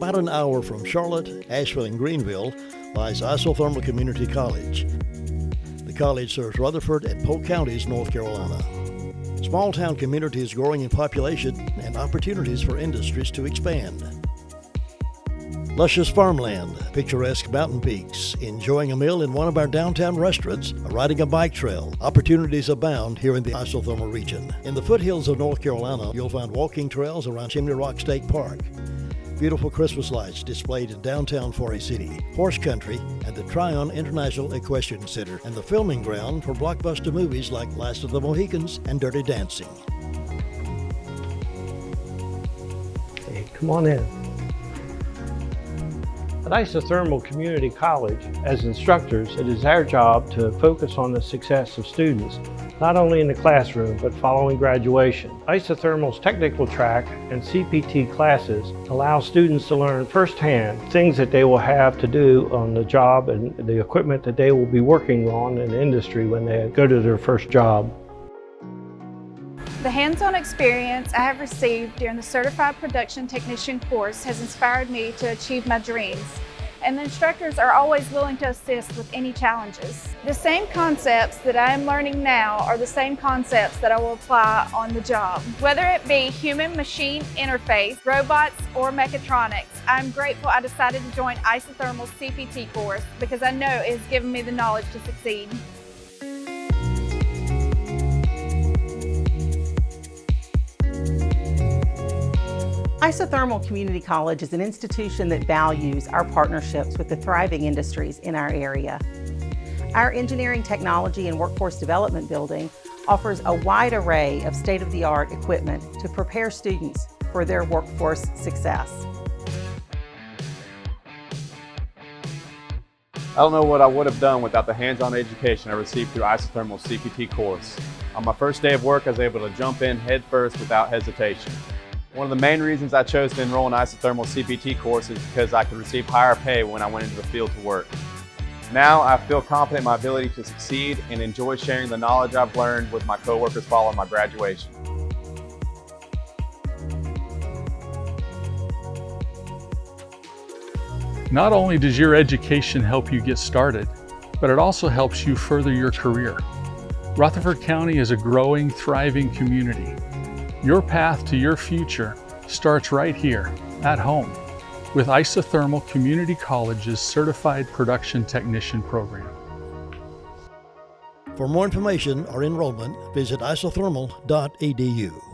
About an hour from Charlotte, Asheville, and Greenville lies Isothermal Community College. The college serves Rutherford and Polk counties, North Carolina. Small town community is growing in population and opportunities for industries to expand. Luscious farmland, picturesque mountain peaks, enjoying a meal in one of our downtown restaurants, or riding a bike trail. Opportunities abound here in the Isothermal region. In the foothills of North Carolina, you'll find walking trails around Chimney Rock State Park, beautiful Christmas lights displayed in downtown Forest City, horse country, and the Tryon International Equestrian Center, and the filming ground for blockbuster movies like Last of the Mohicans and Dirty Dancing. Hey, come on in. At Isothermal Community College, as instructors, it is our job to focus on the success of students, not only in the classroom, but following graduation. Isothermal's technical track and CPT classes allow students to learn firsthand things that they will have to do on the job and the equipment that they will be working on in the industry when they go to their first job. The hands-on experience I have received during the Certified Production Technician course has inspired me to achieve my dreams, and the instructors are always willing to assist with any challenges. The same concepts that I am learning now are the same concepts that I will apply on the job. Whether it be human-machine interface, robots, or mechatronics, I'm grateful I decided to join Isothermal's CPT course because I know it has given me the knowledge to succeed. Isothermal Community College is an institution that values our partnerships with the thriving industries in our area. Our Engineering, Technology, and Workforce Development building offers a wide array of state-of-the-art equipment to prepare students for their workforce success. I don't know what I would have done without the hands-on education I received through Isothermal's CPT course. On my first day of work, I was able to jump in head first without hesitation. One of the main reasons I chose to enroll in Isothermal CPT course is because I could receive higher pay when I went into the field to work. Now I feel confident in my ability to succeed and enjoy sharing the knowledge I've learned with my coworkers following my graduation. Not only does your education help you get started, but it also helps you further your career. Rutherford County is a growing, thriving community. Your path to your future starts right here, at home, with Isothermal Community College's Certified Production Technician program. For more information or enrollment, visit isothermal.edu.